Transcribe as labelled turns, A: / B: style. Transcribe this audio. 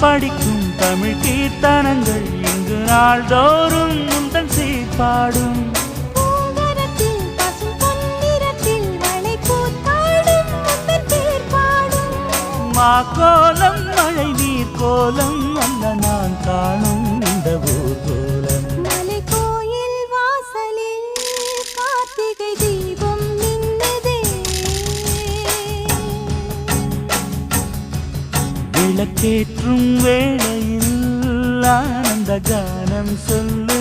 A: படிக்கும் தமிழ் கீர்த்தனங்கள் இங்கு நாள்தோறும் முந்தன் சீர்பாடும். மாக்கோலம் மழை நீர் கோலம் அல்ல நான் காணும் இந்த ஊர்கோலம்.
B: மலை கோயில் வாசலில் கார்த்திகை தீபம் மின்னுதே.
A: விளக்கேற்றும் வேளையில் ஆனந்த கானம் சொல்லு.